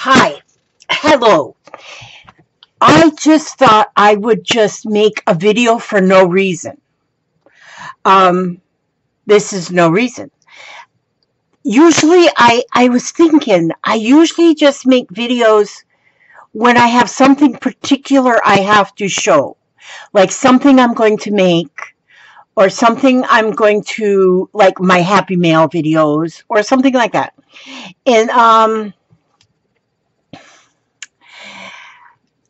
Hi, hello. I just thought I would just make a video for no reason. Um, this is no reason. Usually, I was thinking, I usually just make videos when I have something particular I have to show, like something I'm going to make, or something I'm going to, like my Happy Mail videos, or something like that. And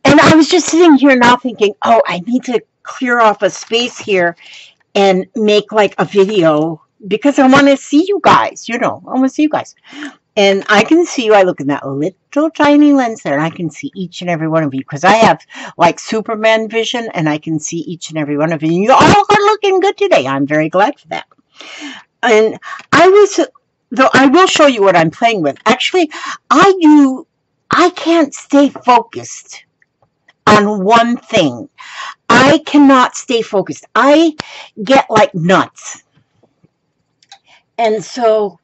And I was just sitting here now thinking, oh, I need to clear off a space here and make like a video because I want to see you guys. I want to see you guys. And I can see you. I look in that little tiny lens there and I can see each and every one of you because I have like Superman vision and I can see each and every one of you. You all are looking good today. I'm very glad for that. And though I will show you what I'm playing with. Actually, I can't stay focused on one thing. I cannot stay focused. I get like nuts. And so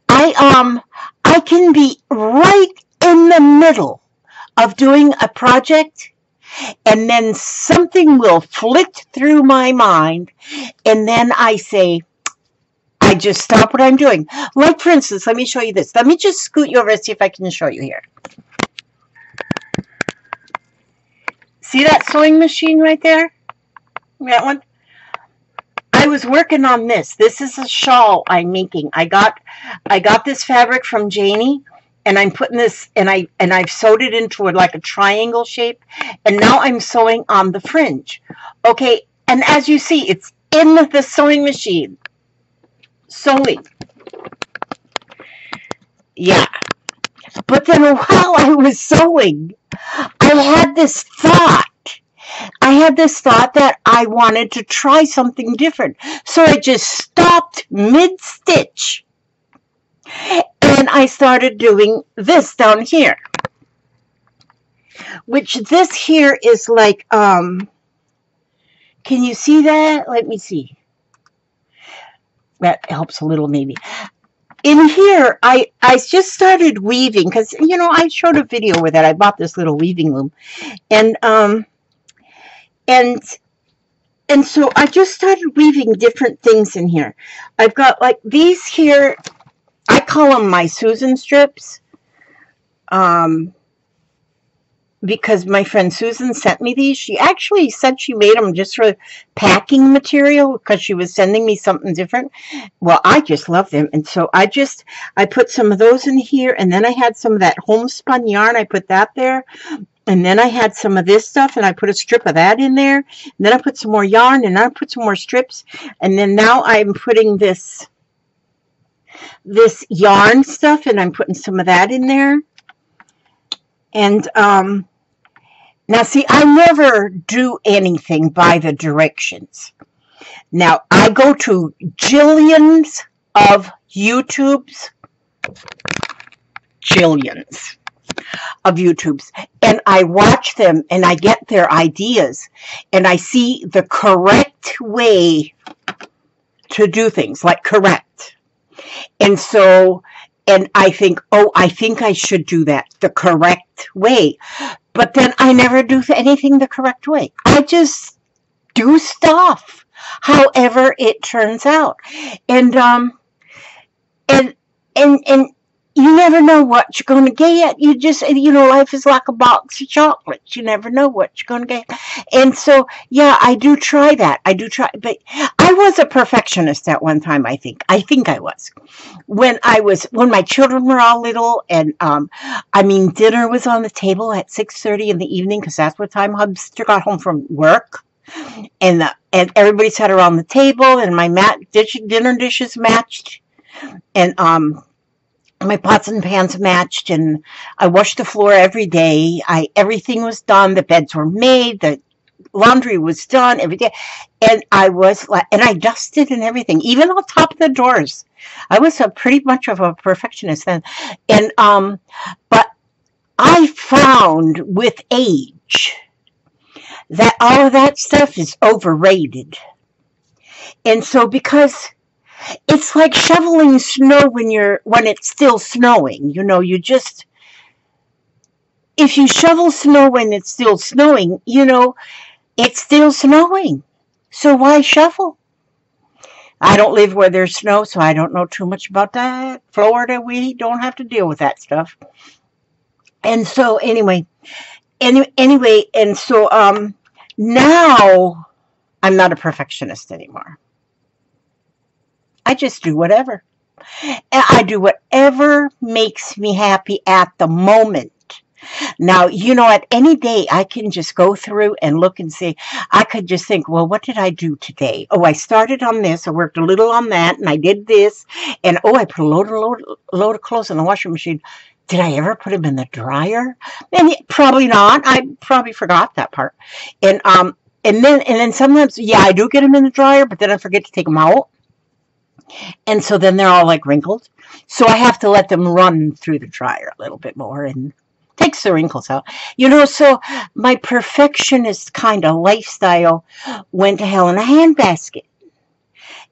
I can be right in the middle of doing a project and then something will flick through my mind and then I say, I just stop what I'm doing. Like for instance, let me show you this. Let me just scoot you over and see if I can show you here. See that sewing machine right there? That one? I was working on this. This is a shawl I'm making. I got this fabric from Janie, and I'm putting this, and I've sewed it into like a triangle shape, and now I'm sewing on the fringe. Okay, and as you see, it's in the sewing machine. Sewing. Yeah. But then while I was sewing, I had this thought. That I wanted to try something different. So I just stopped mid-stitch. And I started doing this down here. Which this here is like, can you see that? Let me see. That helps a little maybe. In here, I just started weaving because, I showed a video with that. I bought this little weaving loom. And so I just started weaving different things in here. I've got like these here. I call them my Susan strips. Because my friend Susan sent me these. She actually said she made them just for packing material because she was sending me something different. Well, I just love them. And so I put some of those in here. And then I had some of that homespun yarn. I put that there. And then I had some of this stuff. And I put a strip of that in there. And then I put some more yarn. And then I put some more strips. And then now I'm putting this yarn stuff. And I'm putting some of that in there. And now see, I never do anything by the directions. Now I go to jillions of YouTubes, and I watch them and I get their ideas and I see the correct way to do things, like correct. And so, and I think, oh, I think I should do that the correct way. But then I never do anything the correct way. I just do stuff however it turns out. And you never know what you're going to get. You just, life is like a box of chocolates. You never know what you're going to get. And so, yeah, I do try that. But I was a perfectionist at one time, I think. I think I was. When my children were all little, and, dinner was on the table at 6:30 in the evening, because that's what time Hubster got home from work. And everybody sat around the table, and my dinner dishes matched. And, my pots and pans matched, and I washed the floor every day. Everything was done. The beds were made. The laundry was done every day. And I dusted and everything, even on top of the doors. I was pretty much of a perfectionist then. And, but I found with age that all of that stuff is overrated. And so because it's like shoveling snow when it's still snowing. You just if you shovel snow when it's still snowing, you know, it's still snowing. So why shovel? I don't live where there's snow, so I don't know too much about that. Florida, we don't have to deal with that stuff. And so anyway, and so now I'm not a perfectionist anymore. I just do whatever. And I do whatever makes me happy at the moment. Now, you know, at any day, I can just go through and look and say, I could just think, well, what did I do today? Oh, I started on this, I worked a little on that, and I did this, and oh, I put a load of clothes in the washing machine. Did I ever put them in the dryer? And probably not. I probably forgot that part. And then sometimes, yeah, I do get them in the dryer, but then I forget to take them out. And so then they're all like wrinkled. So I have to let them run through the dryer a little bit more and takes the wrinkles out. You know, so my perfectionist kind of lifestyle went to hell in a handbasket.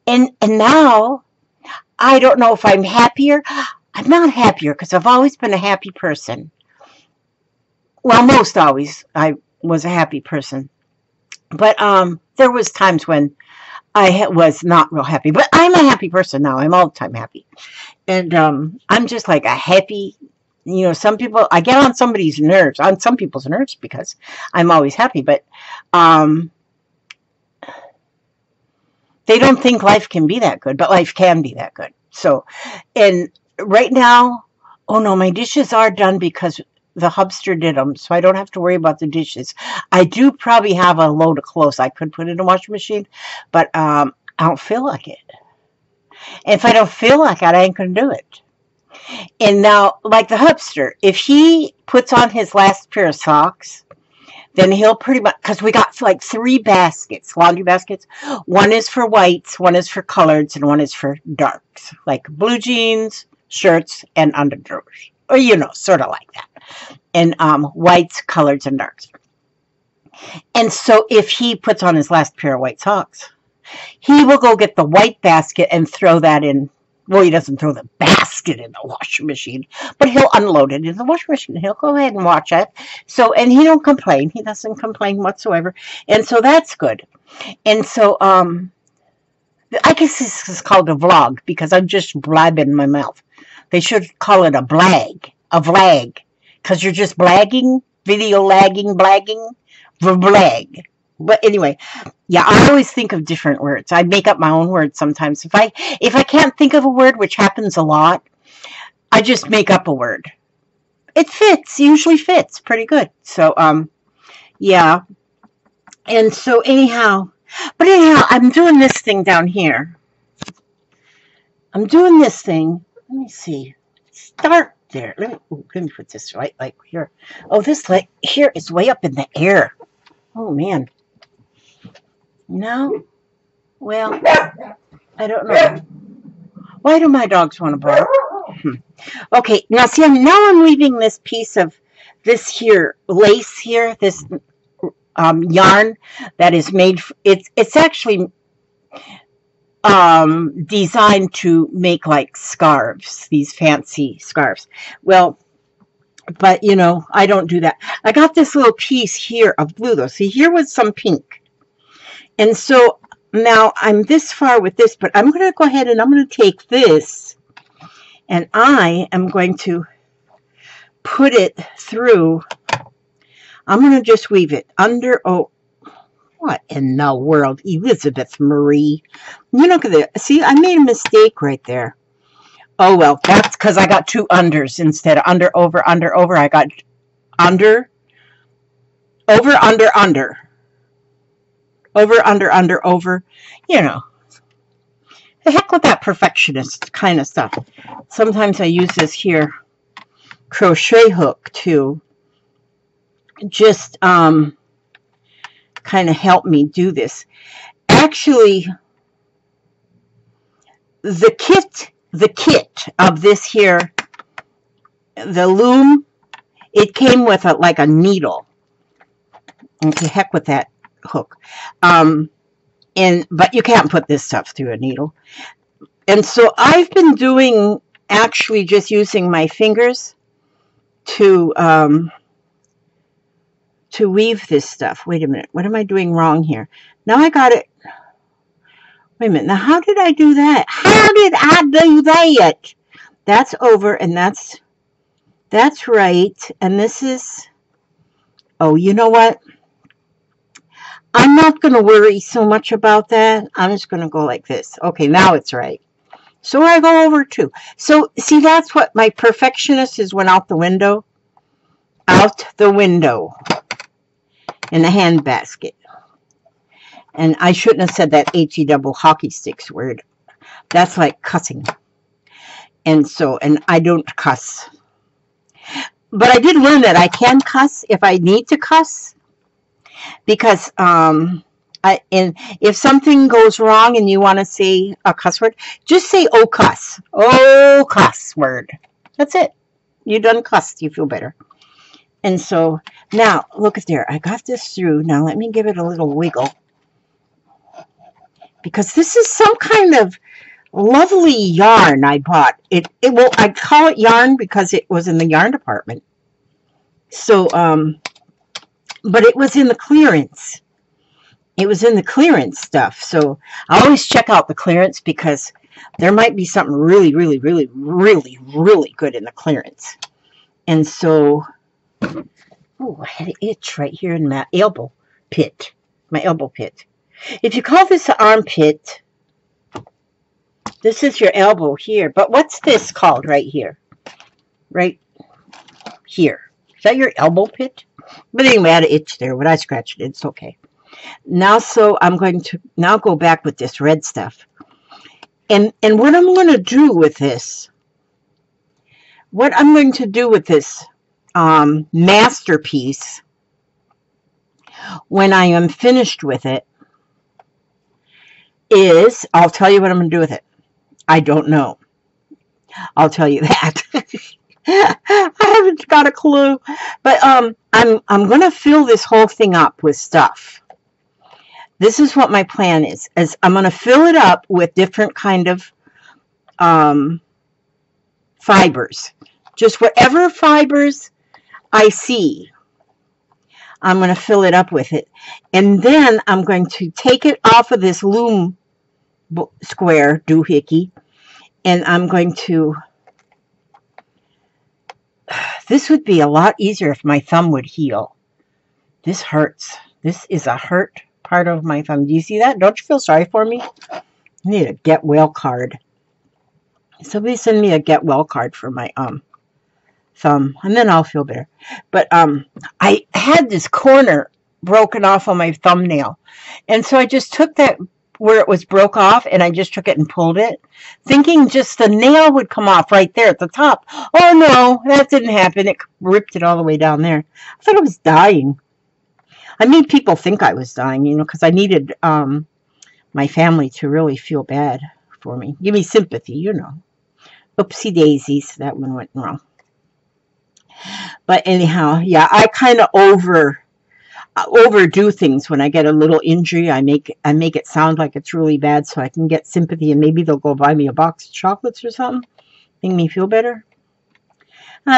And now, I don't know if I'm happier. I'm not happier because I've always been a happy person. Well, most always I was a happy person. But there was times when I was not real happy. But I'm a happy person now. I'm all the time happy. And I'm just like a happy, you know, some people, I get on some people's nerves because I'm always happy. But they don't think life can be that good. But life can be that good. So, and right now, oh no, my dishes are done because the hubster did them, so I don't have to worry about the dishes. I do probably have a load of clothes I could put in a washing machine, but I don't feel like it. And if I don't feel like it, I ain't going to do it. And now, like the hubster, if he puts on his last pair of socks, then he'll pretty much, because we got like 3 baskets, laundry baskets. One is for whites, one is for coloreds, and one is for darks, like blue jeans, shirts, and underdrawers. Or, you know, sort of like that. And whites, coloreds, and darks. And so if he puts on his last pair of white socks, he will go get the white basket and throw that in. Well, he doesn't throw the basket in the washing machine, but he'll unload it in the washing machine. He'll go ahead and watch it. So, and he don't complain. He doesn't complain whatsoever. And so that's good. And so, I guess this is called a vlog because I'm just blabbing my mouth. They should call it a vlag, because you're just blagging, video lagging, blagging, vlag. But anyway, yeah, I always think of different words. I make up my own words sometimes. If I can't think of a word, which happens a lot, I just make up a word. It usually fits pretty good. So, yeah. And so anyhow, I'm doing this thing down here. I'm doing this thing. Let me see. Start there. Let me put this right like here. Oh, this light here is way up in the air. Oh, man. No? Well, I don't know. Why do my dogs want to bark? Okay, now see, now I'm leaving this piece of this here lace here, this yarn that is made. It's actually designed to make like scarves, these fancy scarves. Well, but you know, I don't do that. I got this little piece here of blue though. See, here was some pink. And so now I'm this far with this, but I'm going to go ahead and I'm going to take this and I am going to put it through. I'm going to just weave it under. Oh, what in the world, Elizabeth Marie? You look at that. See, I made a mistake right there. Oh, well, that's because I got 2 unders instead of under, over, under, over. I got under, over, under, under. Over, under, under, over. You know. The heck with that perfectionist kind of stuff. Sometimes I use this here crochet hook to just kind of help me do this. Actually, the kit of this here, the loom, it came with like a needle. Okay, heck with that hook. But you can't put this stuff through a needle. And so I've been doing, actually just using my fingers to to weave this stuff. Wait a minute. What am I doing wrong here? Now I got it. Wait a minute. Now how did I do that? How did I do that? That's over, and that's right. And this is, oh, you know what? I'm not going to worry so much about that. I'm just going to go like this. Okay, now it's right. So I go over too. So see, that's what my perfectionist is went out the window. Out the window in the handbasket. And I shouldn't have said that H-E double hockey sticks word. That's like cussing. And so, and I don't cuss. But I did learn that I can cuss if I need to cuss. Because and if something goes wrong and you want to say a cuss word, just say oh cuss. Oh cuss word. That's it. You done cussed. You feel better. And so now look at there. I got this through. Now let me give it a little wiggle. Because this is some kind of lovely yarn I bought. Well, I call it yarn because it was in the yarn department. So but it was in the clearance. It was in the clearance stuff. So I always check out the clearance because there might be something really, really, really, really, really good in the clearance. And so, oh, I had an itch right here in my elbow pit. My elbow pit. If you call this an armpit, this is your elbow here. But what's this called right here? Right here. Is that your elbow pit? But anyway, I had an itch there. When I scratched it, it's okay. Now, so I'm going to now go back with this red stuff. And what I'm going to do with this, masterpiece, when I am finished with it, is, I'll tell you what I'm going to do with it. I don't know. I'll tell you that. I haven't got a clue. But I'm going to fill this whole thing up with stuff. This is what my plan is I'm going to fill it up with different kind of fibers. Just whatever fibers I see, I'm going to fill it up with it. And then I'm going to take it off of this loom square doohickey, and I'm going to, this would be a lot easier if my thumb would heal. This hurts. This is a hurt part of my thumb. Do you see that? Don't you feel sorry for me? I need a get well card. Somebody send me a get well card for my thumb, and then I'll feel better. But I had this corner broken off on my thumbnail, and so I just took that where it was broke off, and I just took it and pulled it, thinking just the nail would come off right there at the top. Oh no, that didn't happen. It ripped it all the way down there. I thought I was dying. I made people think I was dying, you know, because I needed my family to really feel bad for me. Give me sympathy, you know. Oopsie daisies, that one went wrong. But anyhow, yeah, I kind of overdo things when I get a little injury. I make it sound like it's really bad so I can get sympathy, and maybe they'll go buy me a box of chocolates or something, make me feel better.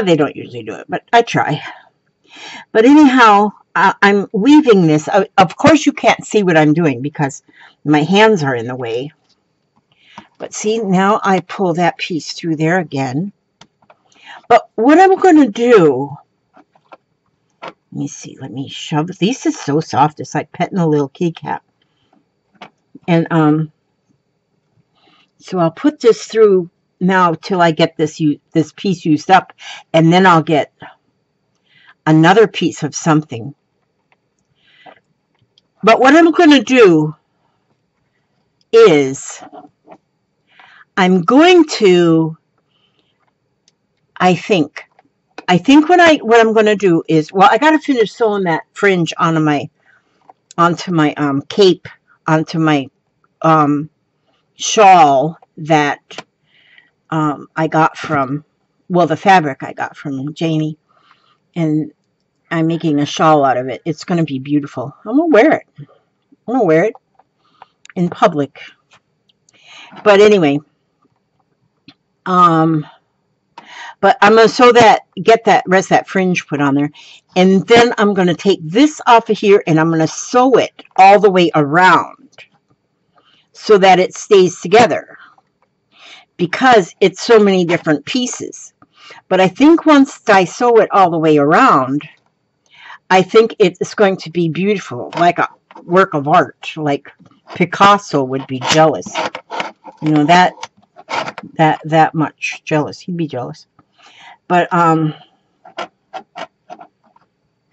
They don't usually do it, but I try. But anyhow, I'm weaving this. Of course, you can't see what I'm doing because my hands are in the way. But see, now I pull that piece through there again. But what I'm going to do, let me see, let me shove. This is so soft. It's like petting a little kitty cat. And so I'll put this through now till I get this piece used up, and then I'll get another piece of something. But what I'm going to do is I'm going to, I think what I'm going to do is, well, I got to finish sewing that fringe onto my cape, onto my shawl that I got from, well, the fabric I got from Janie, and I'm making a shawl out of it. It's going to be beautiful. I'm going to wear it. I'm going to wear it in public. But anyway, But I'm going to sew that, get that rest of that fringe put on there. And then I'm going to take this off of here and I'm going to sew it all the way around so that it stays together, because it's so many different pieces. But I think once I sew it all the way around, I think it's going to be beautiful, like a work of art, like Picasso would be jealous. You know, that much jealous. He'd be jealous. But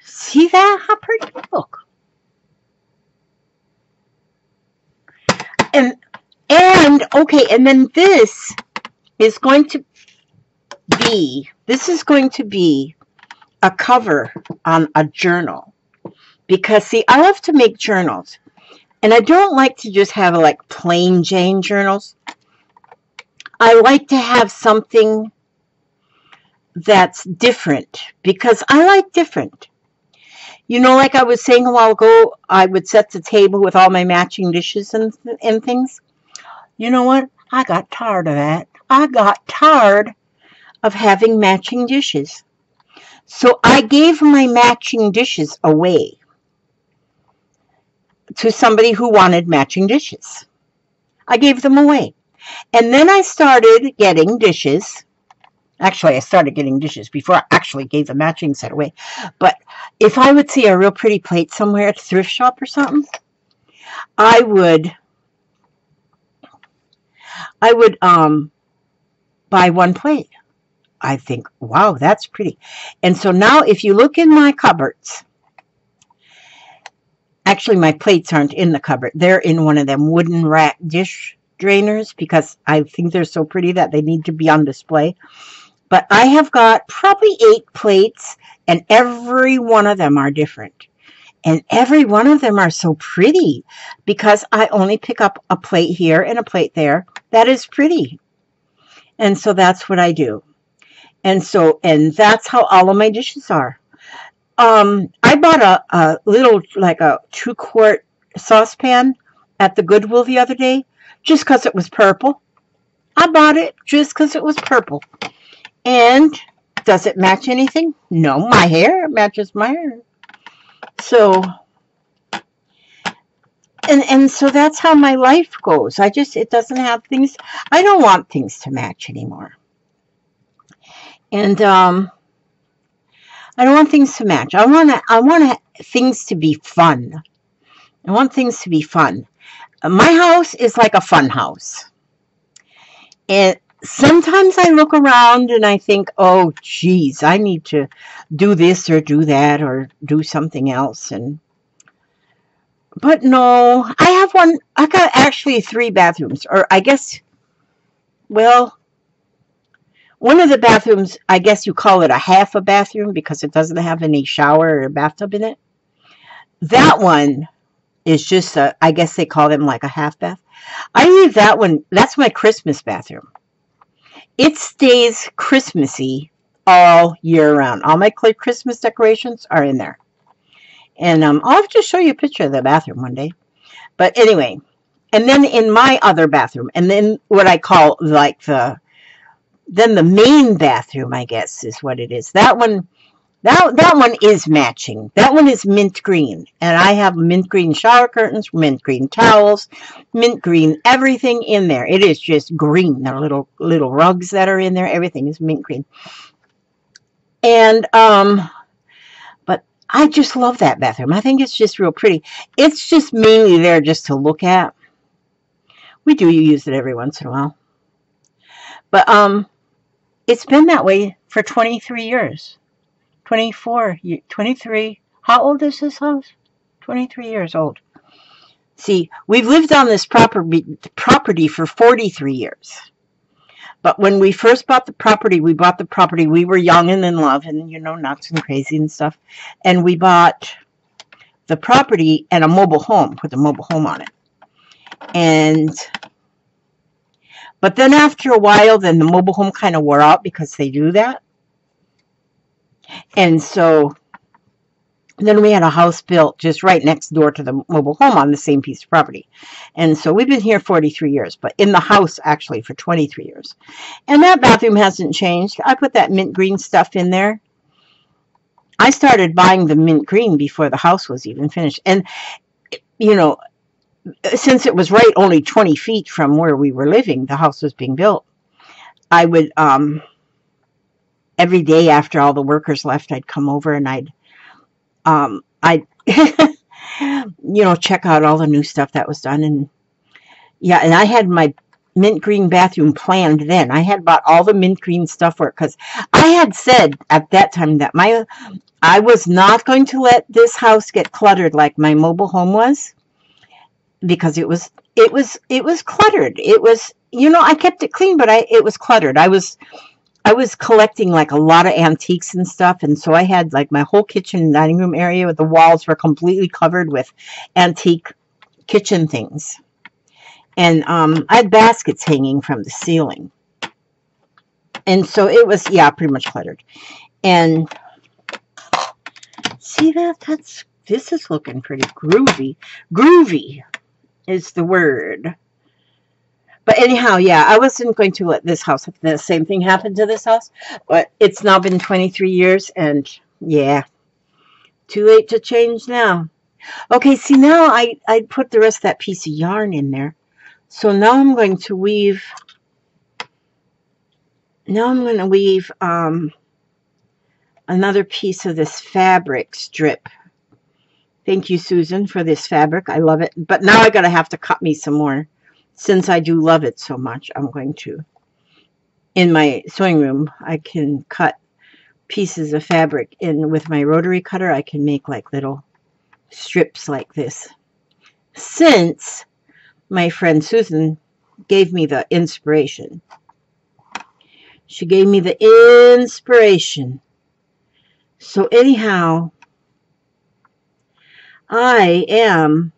see that? How pretty. Look. And okay, and then this is going to be a cover on a journal, because see, I love to make journals, and I don't like to just have like plain Jane journals. I like to have something that's different, because I like different. You know, like I was saying a while ago, I would set the table with all my matching dishes and things. You know what? I got tired of that. I got tired of having matching dishes. So I gave my matching dishes away to somebody who wanted matching dishes. I gave them away. And then I started getting dishes. Actually, I started getting dishes before I actually gave the matching set away. But if I would see a real pretty plate somewhere at a thrift shop or something, I would buy one plate. I think, wow, that's pretty. And so now if you look in my cupboards, actually my plates aren't in the cupboard. They're in one of them wooden rack dish drainers, because I think they're so pretty that they need to be on display. But I have got probably 8 plates, and every one of them are different. And every one of them are so pretty, because I only pick up a plate here and a plate there that is pretty. And so that's what I do. And that's how all of my dishes are. I bought a little, like a 2-quart saucepan at the Goodwill the other day, just because it was purple. I bought it just because it was purple. And does it match anything? No, my hair matches my hair. So, and so that's how my life goes. It doesn't have things. I don't want things to match anymore. And I don't want things to match. I want things to be fun. I want things to be fun. My house is like a fun house. And sometimes I look around and I think, oh, geez, I need to do this or do that or do something else. But no, I got actually 3 bathrooms, or I guess, well, one of the bathrooms, I guess you call it a half a bathroom because it doesn't have any shower or bathtub in it. That one is just I guess they call them like a half bath. I leave that one, that's my Christmas bathroom. It stays Christmassy all year round. All my Christmas decorations are in there. And I'll have to show you a picture of the bathroom one day. But anyway, and then in my other bathroom, and then what I call like the main bathroom, I guess is what it is. That one is matching. That one is mint green. And I have mint green shower curtains, mint green towels, mint green everything in there. It is just green. There are little rugs that are in there. Everything is mint green. And but I just love that bathroom. I think it's just real pretty. It's just mainly there just to look at. We do use it every once in a while. But it's been that way for 23 years. 24, 23. How old is this house? 23 years old. See, we've lived on this property for 43 years. But when we first bought the property, we were young and in love and, you know, nuts and crazy and stuff. And we bought the property and a mobile home, put the mobile home on it. But then after a while, then the mobile home kind of wore out because they do that. And so Then we had a house built just right next door to the mobile home on the same piece of property. And so we've been here 43 years, but in the house actually for 23 years. And that bathroom hasn't changed. I put that mint green stuff in there. I started buying the mint green before the house was even finished. And, you know, since it was right only 20 feet from where we were living, the house was being built, I would, every day after all the workers left, I'd come over and I'd you know, check out all the new stuff that was done. And yeah, and I had my mint green bathroom planned then. I had bought all the mint green stuff for it because I had said at that time that I was not going to let this house get cluttered like my mobile home was, because it was cluttered. It was, you know, I kept it clean, but it was cluttered. I was collecting like a lot of antiques and stuff, and so I had like my whole kitchen and dining room area with the walls were completely covered with antique kitchen things. And I had baskets hanging from the ceiling. And so it was, yeah, pretty much cluttered. And see this is looking pretty groovy. Groovy is the word. But anyhow, yeah, I wasn't going to let this house, the same thing happen to this house. But it's now been 23 years, and yeah, too late to change now. Okay, see, now I put the rest of that piece of yarn in there. So now I'm going to weave, another piece of this fabric strip. Thank you, Susan, for this fabric. I love it. But now I gotta have to cut me some more. Since I do love it so much, I'm going to, in my sewing room, I can cut pieces of fabric in with my rotary cutter. I can make like little strips like this. Since my friend Susan gave me the inspiration. She gave me the inspiration. So anyhow, I am,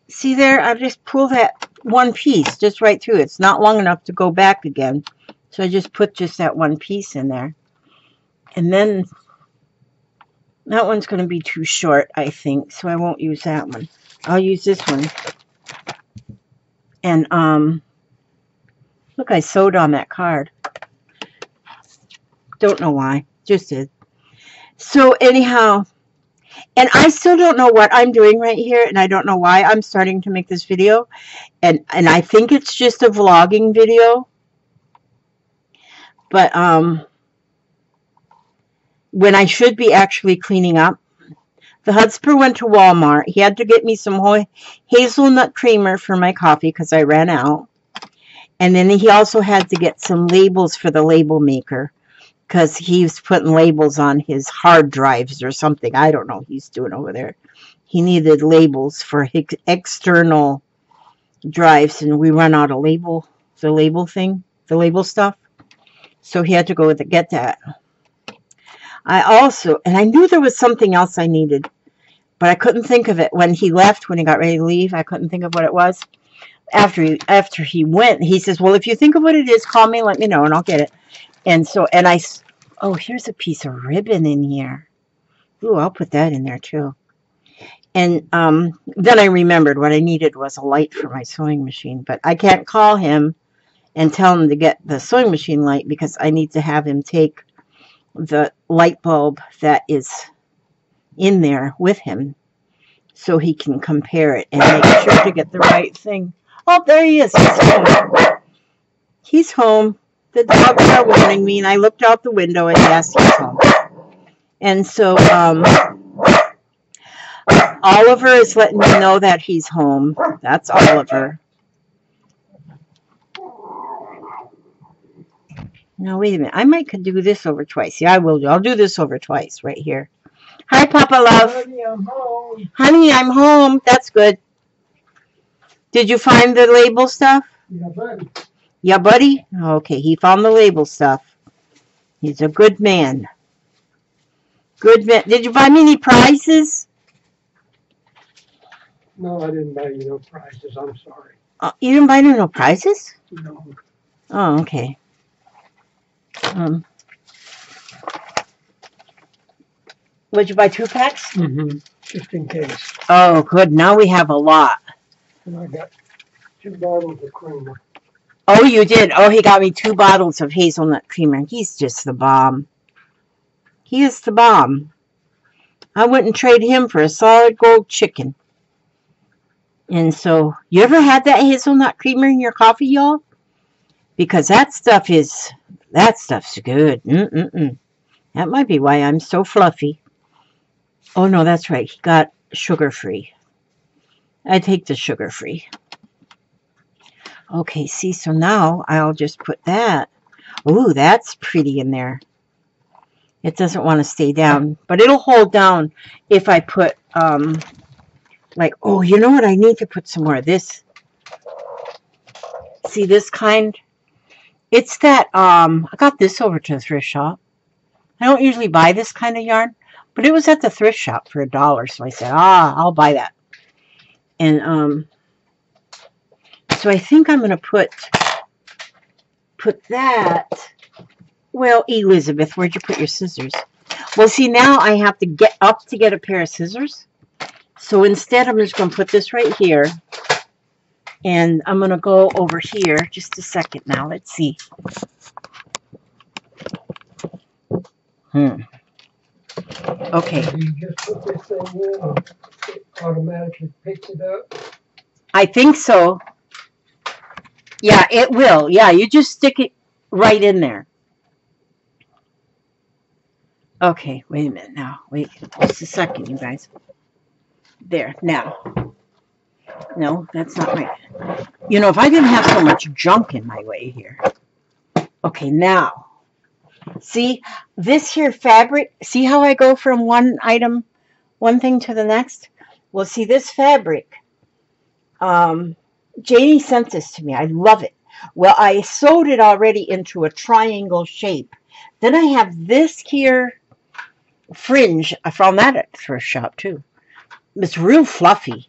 see there, I just pull that one piece just right through. It's not long enough to go back again. So I just put just that one piece in there. And then that one's going to be too short, I think. So I won't use that one. I'll use this one. And look, I sewed on that card. Don't know why. Just did. So anyhow, and I still don't know what I'm doing right here, and I don't know why I'm starting to make this video. And I think it's just a vlogging video. But when I should be actually cleaning up. The Hudspur went to Walmart. He had to get me some hazelnut creamer for my coffee because I ran out. And then he also had to get some labels for the label maker because he's putting labels on his hard drives or something. I don't know what he's doing over there. He needed labels for his external drives, and we run out of the label stuff. So he had to go get that. And I knew there was something else I needed, but I couldn't think of it when he left, when he got ready to leave. I couldn't think of what it was. After he went, he says, well, if you think of what it is, call me, let me know, and I'll get it. And so, oh, here's a piece of ribbon in here. Ooh, I'll put that in there too. And then I remembered what I needed was a light for my sewing machine, but I can't call him and tell him to get the sewing machine light because I need to have him take the light bulb that is in there with him so he can compare it and make sure to get the right thing. Oh, there he is. He's home. He's home. The dogs are warning me, and I looked out the window, and yes, he's home. And so Oliver is letting me know that he's home. That's Oliver. Now, wait a minute. I might could do this over twice. Yeah, I will. I'll do this over twice right here. Hi, Papa Love. Honey, I'm home. Honey, I'm home. That's good. Did you find the label stuff? Yeah, buddy. Yeah, buddy? Okay, he found the label stuff. He's a good man. Good man. Did you buy me any prizes? No, I didn't buy you no prizes. I'm sorry. You didn't buy no prizes? No. Oh, okay. Would you buy 2 packs? Mm-hmm. Just in case. Oh, good. Now we have a lot. And I got 2 bottles of creamer. Oh, you did? Oh, he got me 2 bottles of hazelnut creamer. He's just the bomb. He is the bomb. I wouldn't trade him for a solid gold chicken. And so, you ever had that hazelnut creamer in your coffee, y'all? Because that stuff's good. That might be why I'm so fluffy. Oh, no, that's right. He got sugar-free. I take the sugar-free. Okay, see, so now I'll just put that. Ooh, that's pretty in there. It doesn't want to stay down, but it'll hold down if I put, like, oh, you know what? I need to put some more of this. See this kind? It's that, I got this over to the thrift shop. I don't usually buy this kind of yarn, but it was at the thrift shop for $1, so I said, I'll buy that. And, so I think I'm going to put that. Well, Elizabeth, where'd you put your scissors? Well, see, now I have to get up to get a pair of scissors. So instead, I'm just going to put this right here. And I'm going to go over here. Just a second now. Let's see. Okay. You just put this thing in and it automatically picks it up. I think so. Yeah, it will. Yeah, you just stick it right in there. Okay, wait a minute now. Wait just a second, you guys. There, now. No, that's not right. You know, if I didn't have so much junk in my way here. Okay, now. See, this here fabric, see how I go from one thing to the next? Well, see, this fabric, Janie sent this to me. I love it. Well, I sewed it already into a triangle shape. Then I have this here fringe. I found that at the thrift shop, too. It's real fluffy.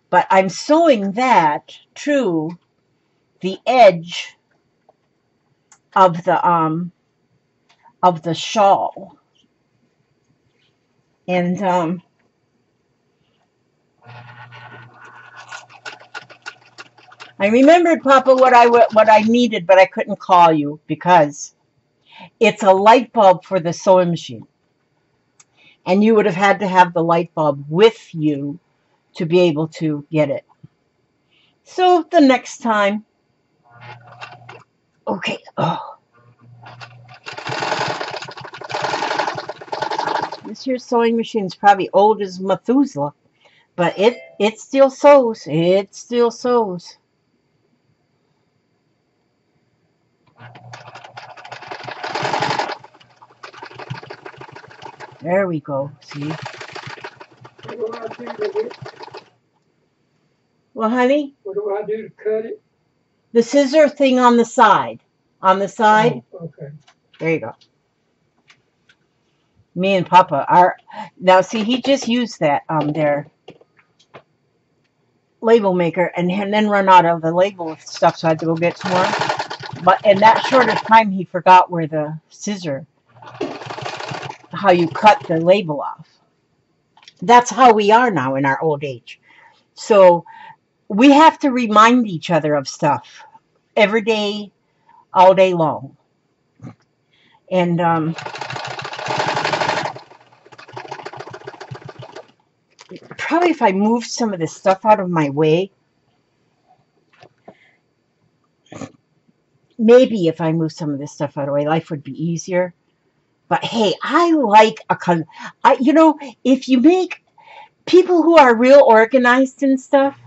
But I'm sewing that to the edge of the shawl. And I remembered, Papa, what I needed, but I couldn't call you because it's a light bulb for the sewing machine. And you would have had to have the light bulb with you to be able to get it. So the next time. Okay. Oh. This here sewing machine is probably old as Methuselah, but it still sews. It still sews. There we go. See? What do I do to it? Well, honey? What do I do to cut it? The scissor thing on the side. On the side. Oh, okay. There you go. Me and Papa are now. See, he just used that their label maker, and then run out of the label stuff, so I had to go get some more. But in that shortest time, he forgot where the scissor, how you cut the label off. That's how we are now in our old age. So we have to remind each other of stuff every day, all day long. And probably if I moved some of this stuff out of my way, maybe if I moved some of this stuff out of the way, life would be easier. But hey, I like you know, if you make people who are real organized and stuff,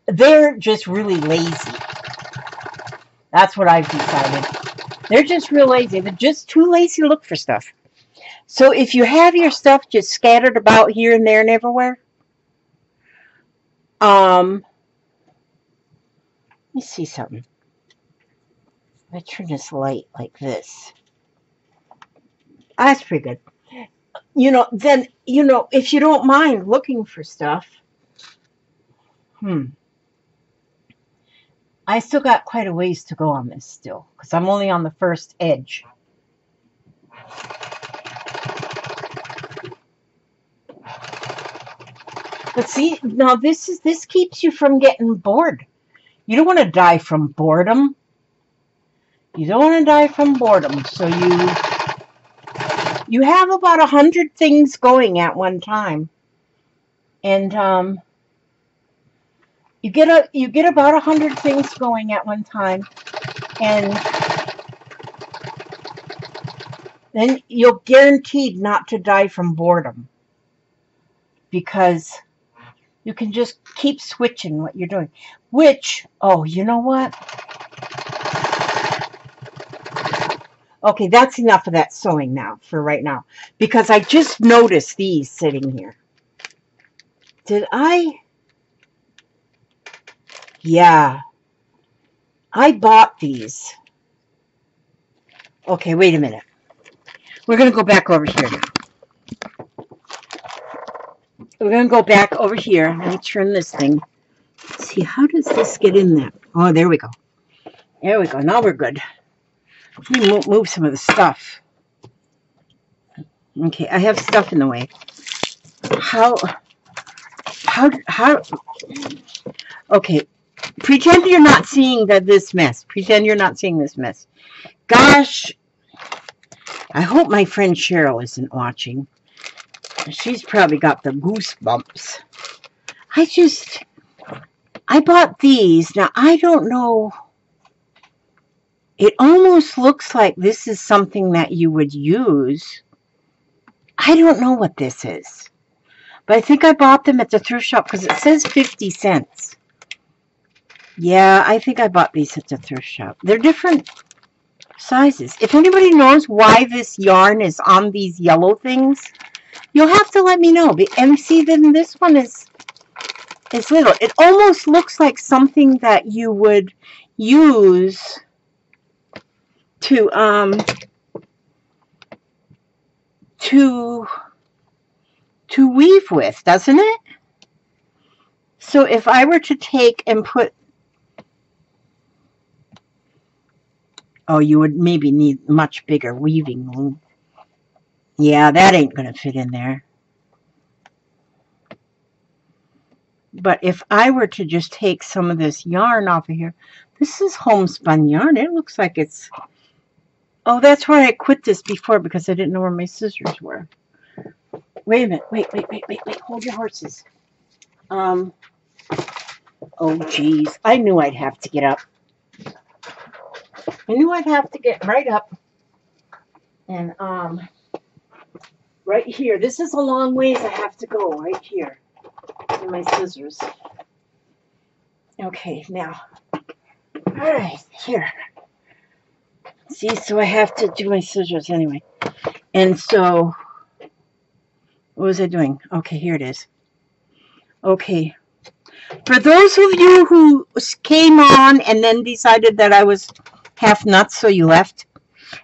they're just really lazy. That's what I've decided. They're just real lazy. They're just too lazy to look for stuff. So if you have your stuff just scattered about here and there and everywhere, let me see something. Let me turn this light like this. That's pretty good. You know, then, you know, if you don't mind looking for stuff, I still got quite a ways to go on this still, because I'm only on the first edge. But see, now this keeps you from getting bored. You don't want to die from boredom. You don't want to die from boredom. So you have about 100 things going at one time, and you get about 100 things going at one time, and then you're guaranteed not to die from boredom, because you can just keep switching what you're doing. Which, oh, you know what? Okay, that's enough of that sewing now for right now, because I just noticed these sitting here. Did I? Yeah, I bought these. Okay, wait a minute. We're going to go back over here now. We're going to go back over here. Let me turn this thing. Let's see, how does this get in there? Oh, there we go. There we go. Now we're good. Let me move some of the stuff. Okay, I have stuff in the way. How, okay, pretend you're not seeing this mess. Pretend you're not seeing this mess. Gosh, I hope my friend Cheryl isn't watching. She's probably got the goosebumps. I bought these. Now, I don't know. It almost looks like this is something that you would use. I don't know what this is. But I think I bought them at the thrift shop because it says 50 cents. Yeah, I think I bought these at the thrift shop. They're different sizes. If anybody knows why this yarn is on these yellow things, you'll have to let me know. And see, then this one is little. It almost looks like something that you would use to weave with, doesn't it? So if I were to take and put, oh, you would maybe need much bigger weaving loom. Yeah, that ain't going to fit in there. But if I were to just take some of this yarn off of here, this is homespun yarn. It looks like it's, oh, that's why I quit this before, because I didn't know where my scissors were. Wait a minute. Wait. Hold your horses. Oh, geez. I knew I'd have to get up. I knew I'd have to get right up. And, right here. This is a long ways I have to go right here. And my scissors. Okay, now. All right, here. See, so I have to do my scissors anyway. And so, what was I doing? Okay, here it is. Okay. For those of you who came on and then decided that I was half nuts, so you left,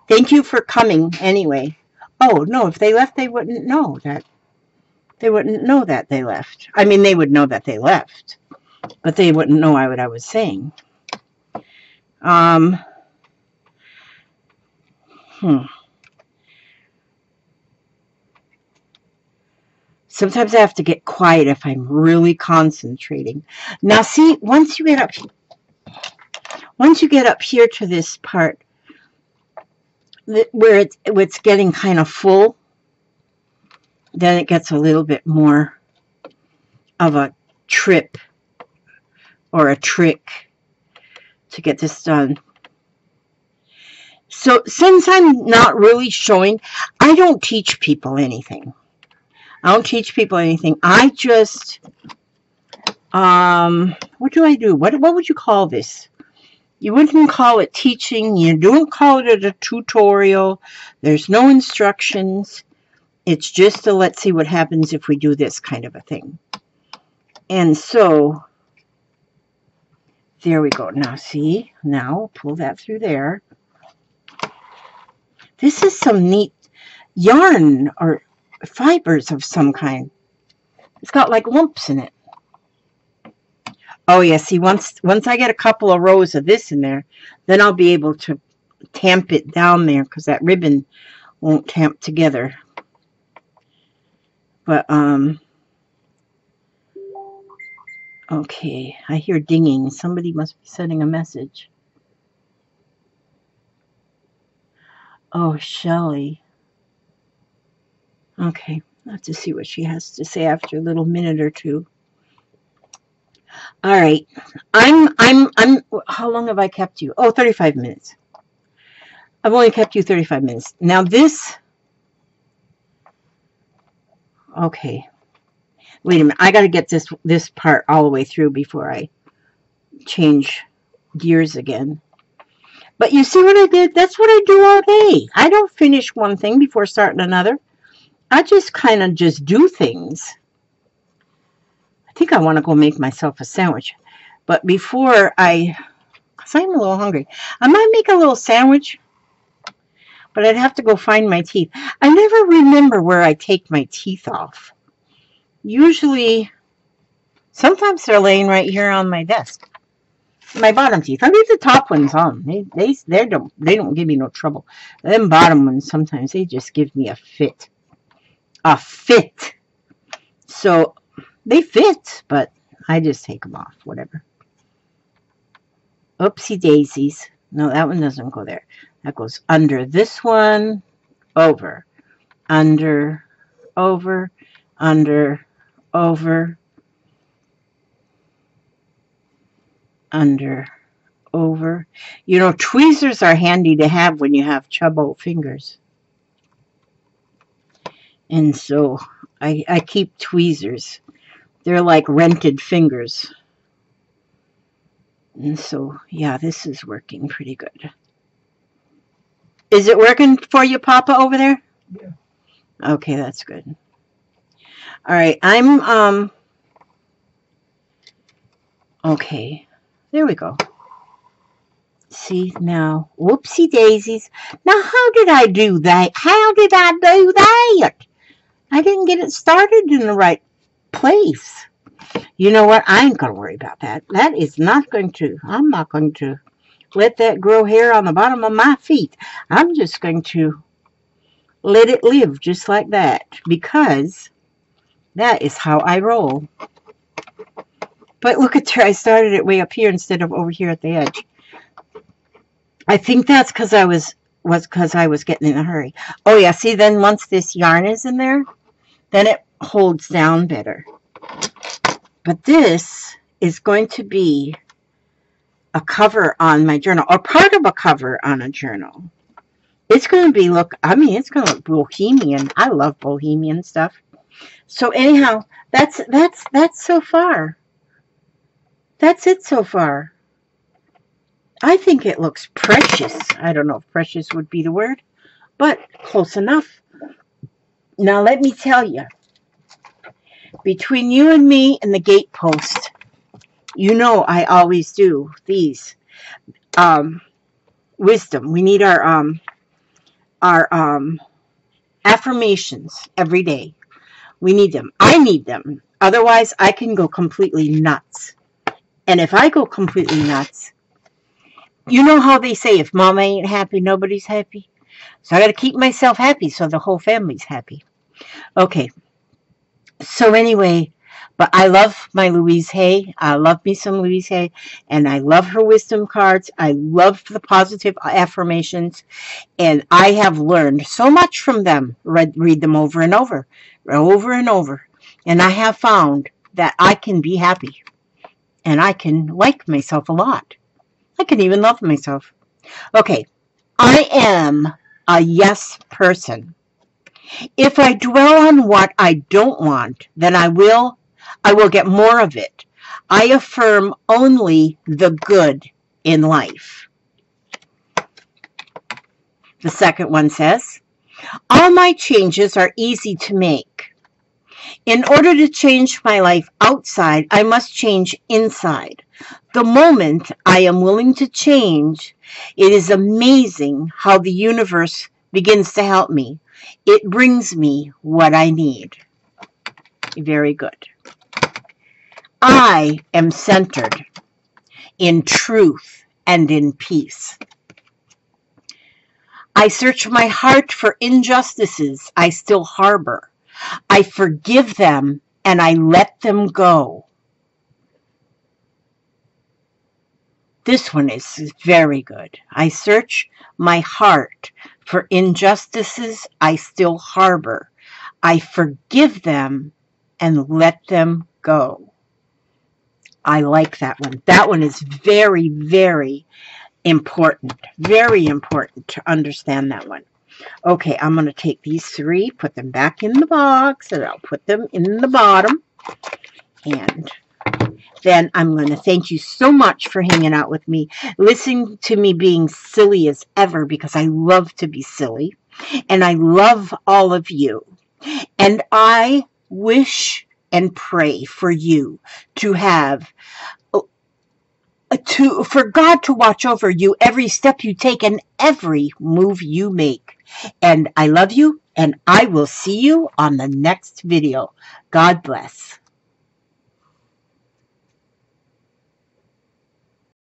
thank you for coming anyway. Oh, no, if they left, they wouldn't know that. They wouldn't know that they left. I mean, they would know that they left, but they wouldn't know what I was saying. Sometimes I have to get quiet if I'm really concentrating. Now, see, once you get up here to this part where it's getting kind of full, then it gets a little bit more of a trip or a trick to get this done. So since I'm not really showing, I don't teach people anything. I just, what do I do? What would you call this? You wouldn't call it teaching. You don't call it a tutorial. There's no instructions. It's just a let's see what happens if we do this kind of a thing. And so, there we go. Now, see? Now, pull that through there. This is some neat yarn or fibers of some kind. It's got like lumps in it. Oh, yeah. See, once I get a couple of rows of this in there, then I'll be able to tamp it down there because that ribbon won't tamp together. But, Okay, I hear dinging. Somebody must be sending a message. Oh, Shelley. Okay, I'll have to see what she has to say after a little minute or two. All right. How long have I kept you? Oh, 35 minutes. I've only kept you 35 minutes. Now this, okay. Wait a minute. I got to get this part all the way through before I change gears again. But you see what I did? That's what I do all day. I don't finish one thing before starting another. I just kind of just do things. I think I want to go make myself a sandwich. But before because I'm a little hungry, I might make a little sandwich, but I'd have to go find my teeth. I never remember where I take my teeth off. Usually, sometimes they're laying right here on my desk. My bottom teeth. I leave the top ones on. They don't give me no trouble. Them bottom ones, sometimes they just give me a fit. A fit. So they fit, but I just take them off, whatever. Oopsie daisies. No, that one doesn't go there. That goes under this one, over, under, over, under, over, under, over. You know, tweezers are handy to have when you have chubbo fingers. And so I keep tweezers. They're like rented fingers. And so, yeah, this is working pretty good. Is it working for you, Papa, over there? Yeah. Okay, that's good. All right, I'm, okay, there we go. See, now, whoopsie daisies. Now, how did I do that? How did I do that? I didn't get it started in the right place. You know what? I ain't going to worry about that. That is not going to, I'm not going to let that grow hair on the bottom of my feet. I'm just going to let it live just like that, because that is how I roll. But look at there, I started it way up here instead of over here at the edge. I think that's because I was getting in a hurry. Oh yeah, see, then once this yarn is in there, then it holds down better. But this is going to be a cover on my journal, or part of a cover on a journal. It's going to be, it's going to look bohemian. I love bohemian stuff. So anyhow, that's so far. That's it so far. I think it looks precious. I don't know if precious would be the word, but close enough. Now let me tell you, between you and me and the gatepost, you know I always do these. Wisdom. We need our affirmations every day. We need them. I need them. Otherwise, I can go completely nuts. And if I go completely nuts, you know how they say, if Mama ain't happy, nobody's happy. So I got to keep myself happy so the whole family's happy. Okay. So anyway, but I love my Louise Hay. I love me some Louise Hay. And I love her wisdom cards. I love the positive affirmations. And I have learned so much from them. Read them over and over. Over and over. And I have found that I can be happy. And I can like myself a lot. I can even love myself. Okay. I am a yes person. If I dwell on what I don't want, then I will get more of it. I affirm only the good in life. The second one says, all my changes are easy to make. In order to change my life outside, I must change inside. The moment I am willing to change, it is amazing how the universe begins to help me. It brings me what I need. Very good. I am centered in truth and in peace. I search my heart for injustices I still harbor. I forgive them and I let them go. This one is very good. I search my heart for injustices I still harbor. I forgive them and let them go. I like that one. That one is very, very important. Very important to understand that one. Okay, I'm going to take these three, put them back in the box, and I'll put them in the bottom. And then I'm going to thank you so much for hanging out with me, listening to me being silly as ever, because I love to be silly. And I love all of you. And I wish and pray for you to have for God to watch over you every step you take and every move you make. And I love you, and I will see you on the next video. God bless.